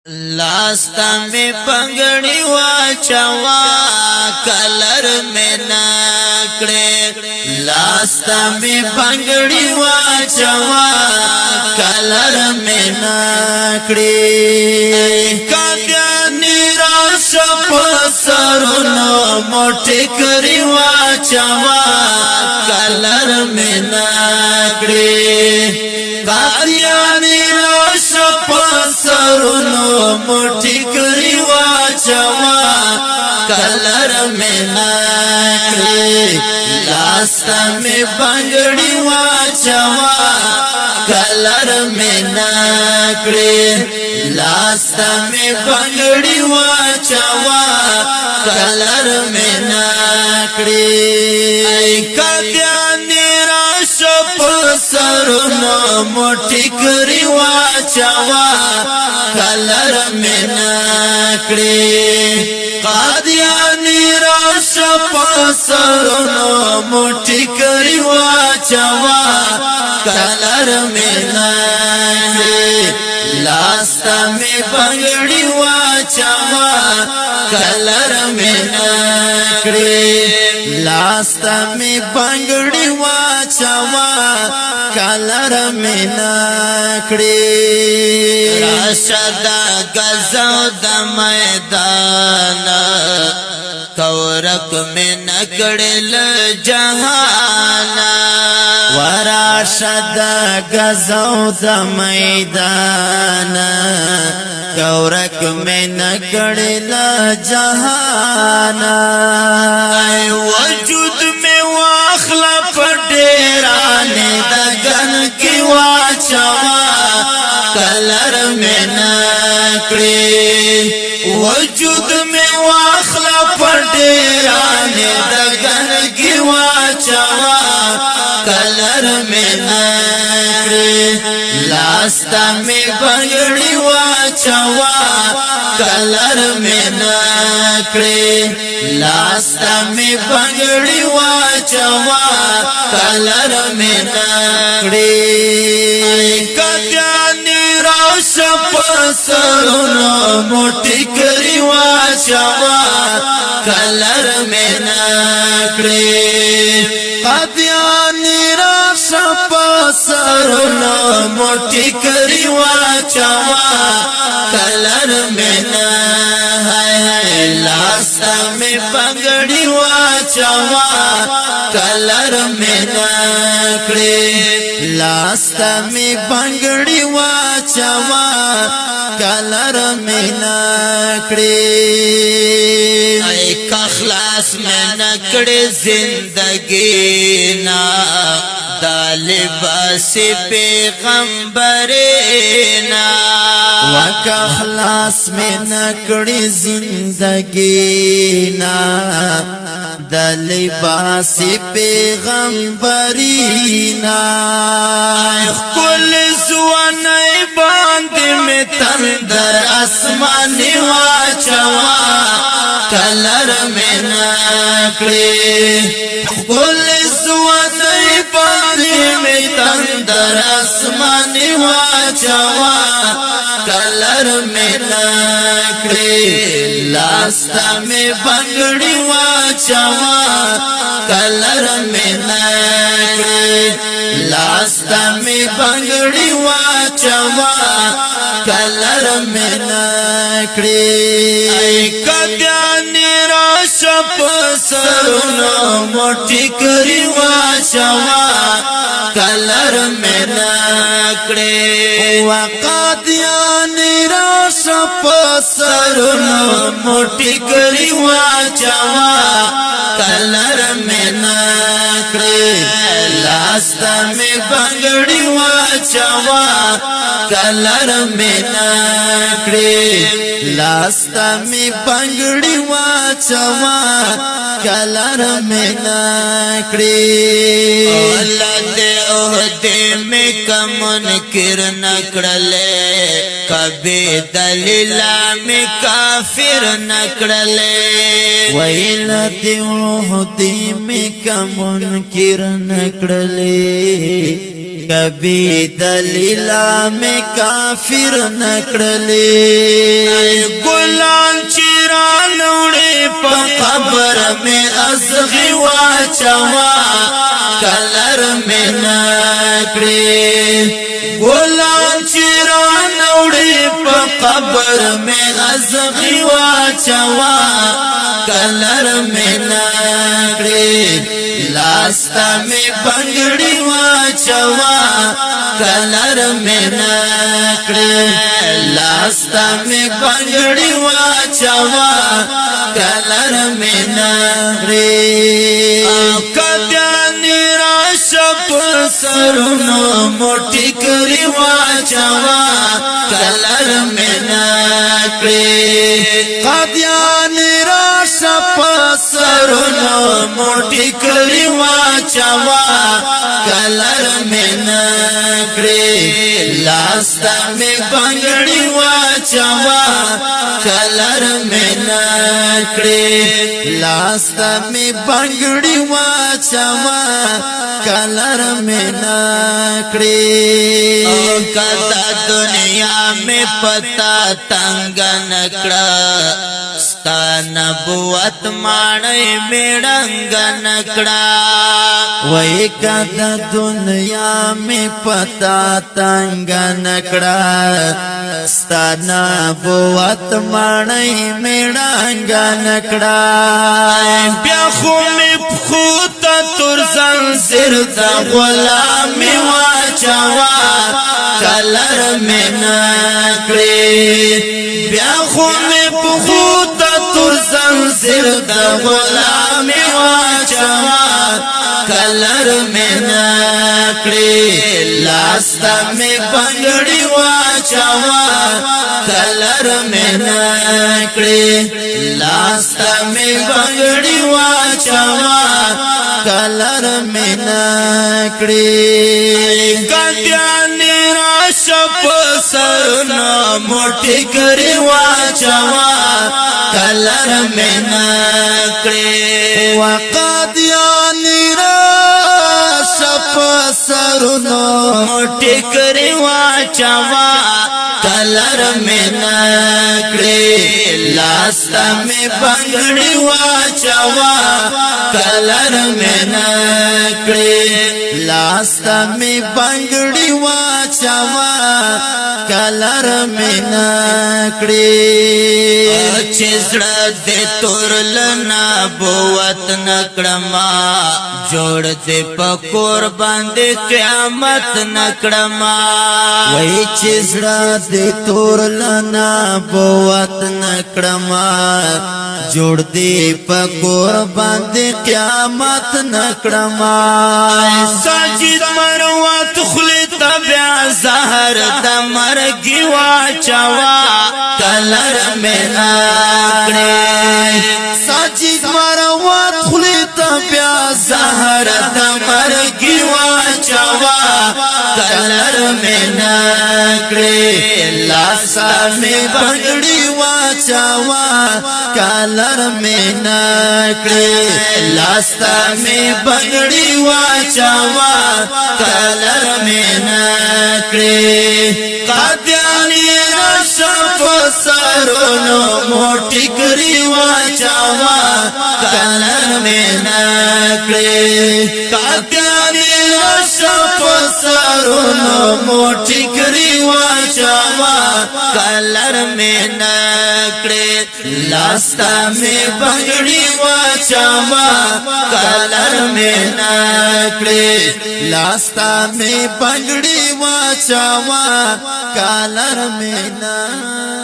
لاستا می پنگڑی واچوا کلر میں نکڑے لاستا می پنگڑی واچوا کلر میں نکڑے کدیانی راش پسرونو موٹی کری واچوا کلر میں نکڑے کدیانی راش پسرونو موٹی کری واچوا کلر میں نکڑے لاستا میں بنگڑی واچوا کلر میں نکڑے لاستا میں بنگڑی واچوا کلر میں نکڑے کدیانی راش پسرونو موٹی کری واچوا کلر میں نکڑے قادیانی راش پسرونو موٹی کری واچوا کلر میں نکڑے لاستا میں بنگڑی واچوا کلر میں نکڑے لاستا میں بنگڑی واچوا کلر میں نکڑے راشدا گزو دا میدان کورک میں نکڑل جہانا وراشدا گزو دا میدان کورک میں نکڑل جہانا وجود میں واخلا پڈیرانے دگن کی واچوا کلر میں نکڑے وجود میں واخلا پڈیرانے دگن کی واچوا کلر میں نکڑے لاستا میں بنگڑی واچوا کلر میں نکڑے لاستا میں بنگڑی واچوا کلر میں نکڑے کدیانی راش پسرونو موٹی کری واچوا کلر میں نکڑے قادیانی راش پسرونو موٹی کری واچوا کلر میں نکڑے لاستا میں بنگڑی واچوا کلر میں نکڑے لاستا میں بنگڑی واچوا کلر میں نکڑے ایک اخلاص میں نکڑے زندگی نا دا لباس پیغمبرینا وک اخلاص میں نکڑی زندگی نا دا لباس پیغمبرینا کل زوانی باندی میں تندر اسمانی واچوا کلر میں نکڑے کل زوانی باندی میں تندر اسمانی واچوا کلر میں نکڑے لاستا میں بنگڑی واچوا کلر میں نکڑے لاستا میں بنگڑی واچوا کلر میں نکڑے کدیانی راش پسرونو موٹی کری واچوا کلر میں نکڑے وقادیانی راش پسرونو موٹی کری واچوا کلر میں نکڑے لاستا میں بنگڑی واچوا کلر میں نکڑے لاستا میں بنگڑی واچوا کلر میں نکڑے اولاد عہدے میں کمنکر نکڑلے کبھی دلیلا میں کافر نکڑلے ویلت عہدے میں کمنکر نکڑلے کبھی دلیلا میں کافر نکڑلی گلان چیران اڑے پا قبر میں ازغی واچوا کلر میں نکڑی گلان چیران اڑے پا قبر میں ازغی واچوا کلر میں نکڑی لاستا میں بنگڑی واچوا کلر میں نکڑی لاستا میں بنگڑی واچوا کلر میں نکڑی کدیانی راشپ سرونو موٹی کری واچوا کلر میں نکڑی قادیانی راشپ سرونو موٹی کری واچوا کلر میں نکڑی لاستا میں بنگڑی واچوا کلر میں نکڑی لاستا میں بنگڑی واچوا کلر میں نکڑی کتا دنیا میں پتا تنگ نکڑا ستا نبوت مانے میڑنگ نکڑا وہی کتا دنیا میں پتا تنگ نکڑا ستا نبوت مانے میڑنگ نکڑا بیاخو میں پخوتا ترزن زرد غلامی واچوا کلر میں نکڑی بیاخو میں پخوتا ترزن زرد غلامی واچوا کلر میں نکڑی لاستا میں بنگڑی واچوا کلر میں نکڑی لاستا میں بنگڑی واچوا کلر میں نکڑی کدیانی راشپ سرنا موٹی کری واچوا کلر میں نکڑی وقادیانی راشپ سرنا موٹی کری واچوا کلر میں نکڑی لاستا میں بنگڑی واچوا کلر میں نکڑی لاستا میں بنگڑی واچوا کلر میں نکڑی چزڑا دے تورل نبوت نکڑما جوڑ دے پکور باندے قیامت نکڑما وہی چزڑا دے تورل نبوت نکڑما جوڑ دے پکور باندے قیامت نکڑما ساجد مروات خلیت بیا زہر دمرگی واچوا کلر میں نکڑی ساجد مروات خلیت بیا زہر دمرگی واچوا کلر میں نکڑی لاسا میں بنگڑی واچوا کلر میں نکڑی لاستا میں بنگڑی واچوا کلر میں نکڑی قادیانی راشپ سرونو موٹی کری واچوا کلر میں نکڑی قادیانی راشپ سرونو موٹی کری واچوا کلر میں نکڑی لاستا میں بنگڑی واچوا کلر میں نکڑی لاستا میں بنگڑی واچوا کلر میں نکڑی